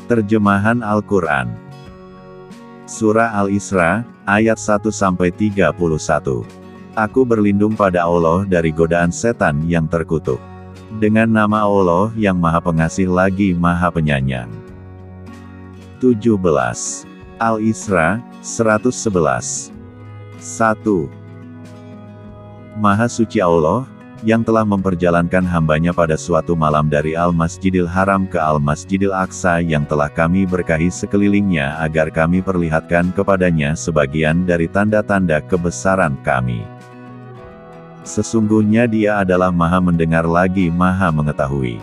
Terjemahan Al-Quran. Surah Al-Isra, ayat 1-31. Aku berlindung pada Allah dari godaan setan yang terkutuk. Dengan nama Allah yang Maha Pengasih lagi Maha Penyayang. 17. Al-Isra, 111. 1. Maha Suci Allah, yang telah memperjalankan hambanya pada suatu malam dari Al-Masjidil Haram ke Al-Masjidil Aqsa yang telah kami berkahi sekelilingnya agar kami perlihatkan kepadanya sebagian dari tanda-tanda kebesaran kami. Sesungguhnya Dia adalah Maha Mendengar lagi Maha Mengetahui.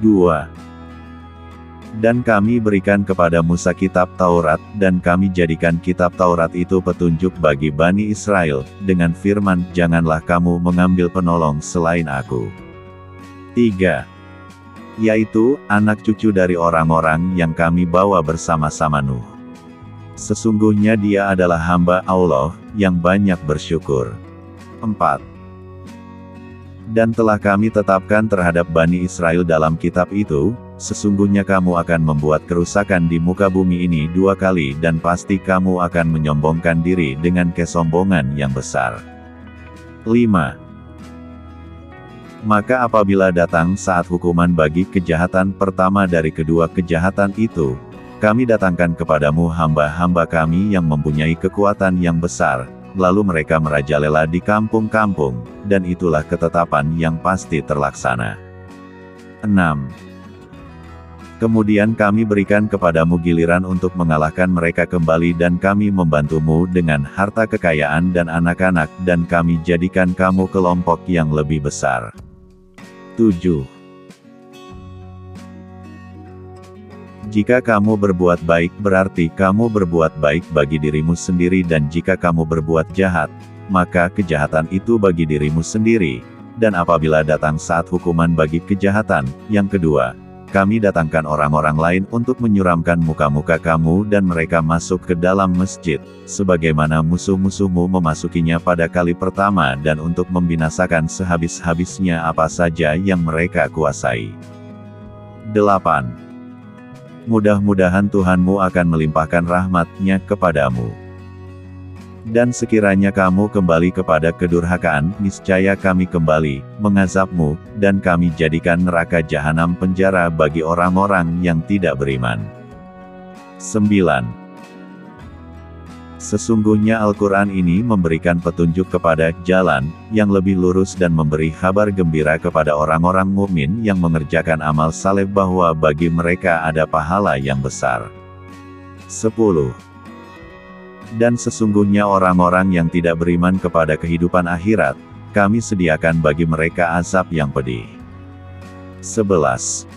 2. Dan kami berikan kepada Musa kitab Taurat, dan kami jadikan kitab Taurat itu petunjuk bagi Bani Israel, dengan firman, janganlah kamu mengambil penolong selain aku. 3. Yaitu, anak cucu dari orang-orang yang kami bawa bersama-sama Nuh. Sesungguhnya dia adalah hamba Allah, yang banyak bersyukur. 4. Dan telah kami tetapkan terhadap Bani Israel dalam kitab itu, sesungguhnya kamu akan membuat kerusakan di muka bumi ini 2 kali dan pasti kamu akan menyombongkan diri dengan kesombongan yang besar. 5. Maka apabila datang saat hukuman bagi kejahatan pertama dari kedua kejahatan itu, kami datangkan kepadamu hamba-hamba kami yang mempunyai kekuatan yang besar, lalu mereka merajalela di kampung-kampung, dan itulah ketetapan yang pasti terlaksana. 6. Kemudian kami berikan kepadamu giliran untuk mengalahkan mereka kembali dan kami membantumu dengan harta kekayaan dan anak-anak dan kami jadikan kamu kelompok yang lebih besar. 7. Jika kamu berbuat baik berarti kamu berbuat baik bagi dirimu sendiri dan jika kamu berbuat jahat, maka kejahatan itu bagi dirimu sendiri. Dan apabila datang saat hukuman bagi kejahatan, yang kedua, kami datangkan orang-orang lain untuk menyuramkan muka-muka kamu dan mereka masuk ke dalam masjid, sebagaimana musuh-musuhmu memasukinya pada kali pertama dan untuk membinasakan sehabis-habisnya apa saja yang mereka kuasai. 8. Mudah-mudahan Tuhanmu akan melimpahkan rahmat-Nya kepadamu. Dan sekiranya kamu kembali kepada kedurhakaan, niscaya kami kembali, mengazabmu, dan kami jadikan neraka jahanam penjara bagi orang-orang yang tidak beriman. 9. Sesungguhnya Al-Quran ini memberikan petunjuk kepada jalan yang lebih lurus dan memberi kabar gembira kepada orang-orang mukmin yang mengerjakan amal saleh bahwa bagi mereka ada pahala yang besar. 10. Dan sesungguhnya orang-orang yang tidak beriman kepada kehidupan akhirat, kami sediakan bagi mereka azab yang pedih. 11.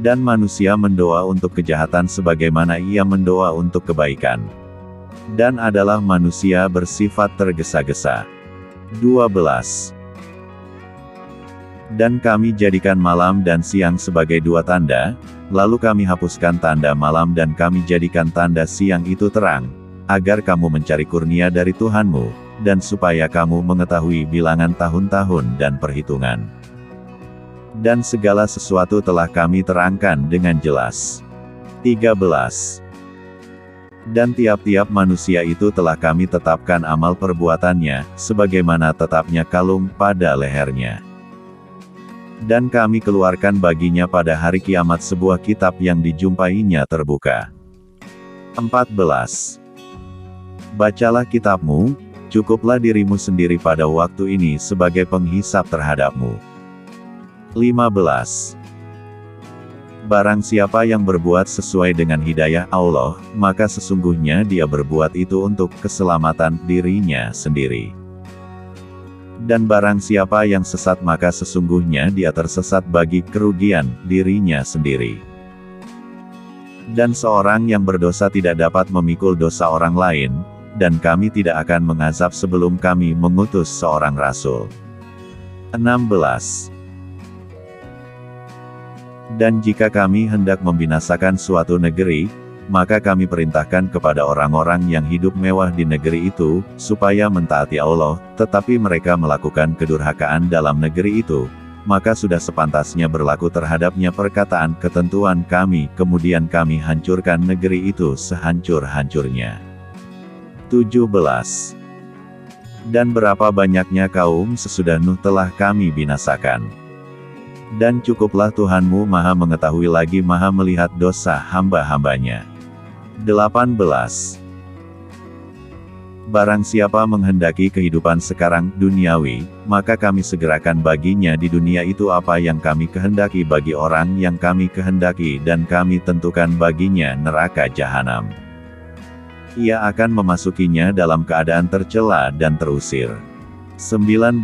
Dan manusia mendoa untuk kejahatan sebagaimana ia mendoa untuk kebaikan. Dan adalah manusia bersifat tergesa-gesa. 12. Dan kami jadikan malam dan siang sebagai 2 tanda, lalu kami hapuskan tanda malam dan kami jadikan tanda siang itu terang, agar kamu mencari kurnia dari Tuhanmu, dan supaya kamu mengetahui bilangan tahun-tahun dan perhitungan. Dan segala sesuatu telah kami terangkan dengan jelas. 13. Dan tiap-tiap manusia itu telah kami tetapkan amal perbuatannya, sebagaimana tetapnya kalung pada lehernya. Dan kami keluarkan baginya pada hari kiamat sebuah kitab yang dijumpainya terbuka. 14. Bacalah kitabmu, cukuplah dirimu sendiri pada waktu ini sebagai penghisap terhadapmu. 15. Barang siapa yang berbuat sesuai dengan hidayah Allah, maka sesungguhnya dia berbuat itu untuk keselamatan dirinya sendiri. Dan barang siapa yang sesat maka sesungguhnya dia tersesat bagi kerugian dirinya sendiri. Dan seorang yang berdosa tidak dapat memikul dosa orang lain, dan kami tidak akan mengazab sebelum kami mengutus seorang rasul. 16. Dan jika kami hendak membinasakan suatu negeri, maka kami perintahkan kepada orang-orang yang hidup mewah di negeri itu, supaya mentaati Allah, tetapi mereka melakukan kedurhakaan dalam negeri itu, maka sudah sepantasnya berlaku terhadapnya perkataan ketentuan kami, kemudian kami hancurkan negeri itu sehancur-hancurnya. 17. Dan berapa banyaknya kaum sesudah Nuh telah kami binasakan. Dan cukuplah Tuhanmu maha mengetahui lagi maha melihat dosa hamba-hambanya. 18. Barang siapa menghendaki kehidupan sekarang, duniawi, maka kami segerakan baginya di dunia itu apa yang kami kehendaki bagi orang yang kami kehendaki dan kami tentukan baginya neraka jahanam. Ia akan memasukinya dalam keadaan tercela dan terusir. 19.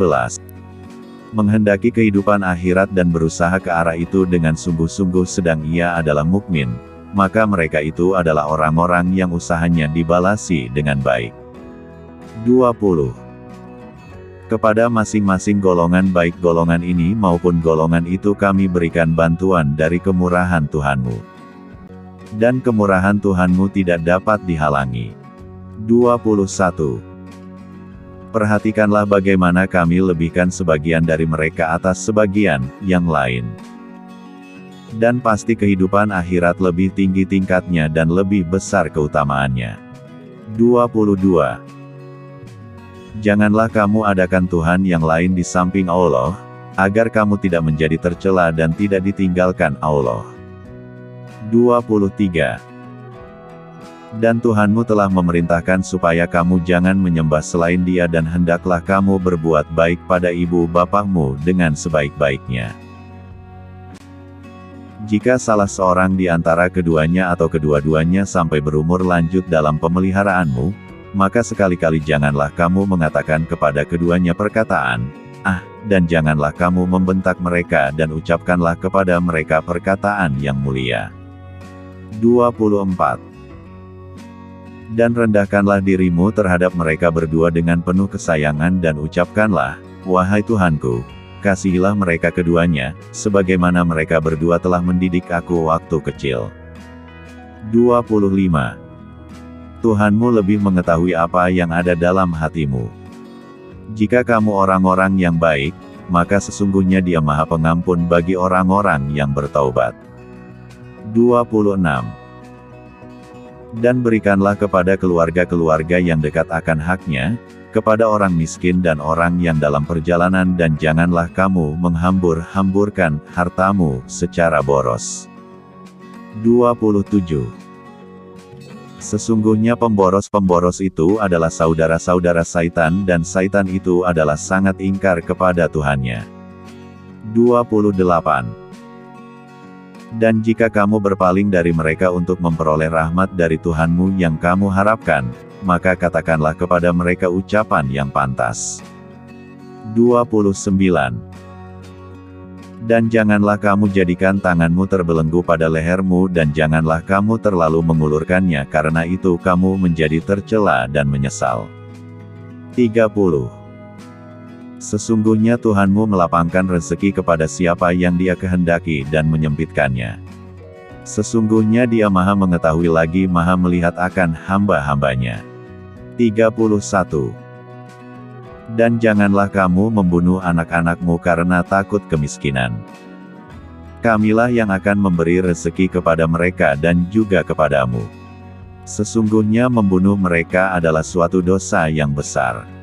Menghendaki kehidupan akhirat dan berusaha ke arah itu dengan sungguh-sungguh sedang ia adalah mukmin, maka mereka itu adalah orang-orang yang usahanya dibalasi dengan baik. 20. Kepada masing-masing golongan baik golongan ini maupun golongan itu kami berikan bantuan dari kemurahan Tuhanmu. Dan kemurahan Tuhanmu tidak dapat dihalangi. 21. Perhatikanlah bagaimana kami lebihkan sebagian dari mereka atas sebagian yang lain. Dan pasti kehidupan akhirat lebih tinggi tingkatnya dan lebih besar keutamaannya. 22. Janganlah kamu adakan Tuhan yang lain di samping Allah, agar kamu tidak menjadi tercela dan tidak ditinggalkan Allah. 23. Dan Tuhanmu telah memerintahkan supaya kamu jangan menyembah selain Dia dan hendaklah kamu berbuat baik pada ibu bapakmu dengan sebaik-baiknya. Jika salah seorang di antara keduanya atau kedua-duanya sampai berumur lanjut dalam pemeliharaanmu, maka sekali-kali janganlah kamu mengatakan kepada keduanya perkataan, "Ah," dan janganlah kamu membentak mereka dan ucapkanlah kepada mereka perkataan yang mulia. 24. Dan rendahkanlah dirimu terhadap mereka berdua dengan penuh kesayangan dan ucapkanlah, "Wahai Tuhanku, kasihilah mereka keduanya, sebagaimana mereka berdua telah mendidik aku waktu kecil." 25. Tuhanmu lebih mengetahui apa yang ada dalam hatimu. Jika kamu orang-orang yang baik, maka sesungguhnya Dia Maha Pengampun bagi orang-orang yang bertaubat. 26. Dan berikanlah kepada keluarga-keluarga yang dekat akan haknya, kepada orang miskin dan orang yang dalam perjalanan dan janganlah kamu menghambur-hamburkan hartamu secara boros. 27. Sesungguhnya pemboros-pemboros itu adalah saudara-saudara Saitan dan Saitan itu adalah sangat ingkar kepada Tuhannya. 28. Dan jika kamu berpaling dari mereka untuk memperoleh rahmat dari Tuhanmu yang kamu harapkan, maka katakanlah kepada mereka ucapan yang pantas. 29. Dan janganlah kamu jadikan tanganmu terbelenggu pada lehermu dan janganlah kamu terlalu mengulurkannya karena itu kamu menjadi tercela dan menyesal. 30. Sesungguhnya Tuhanmu melapangkan rezeki kepada siapa yang Dia kehendaki dan menyempitkannya. Sesungguhnya Dia Maha mengetahui lagi Maha melihat akan hamba-hambanya. 31. Dan janganlah kamu membunuh anak-anakmu karena takut kemiskinan. Kamilah yang akan memberi rezeki kepada mereka dan juga kepadamu. Sesungguhnya membunuh mereka adalah suatu dosa yang besar.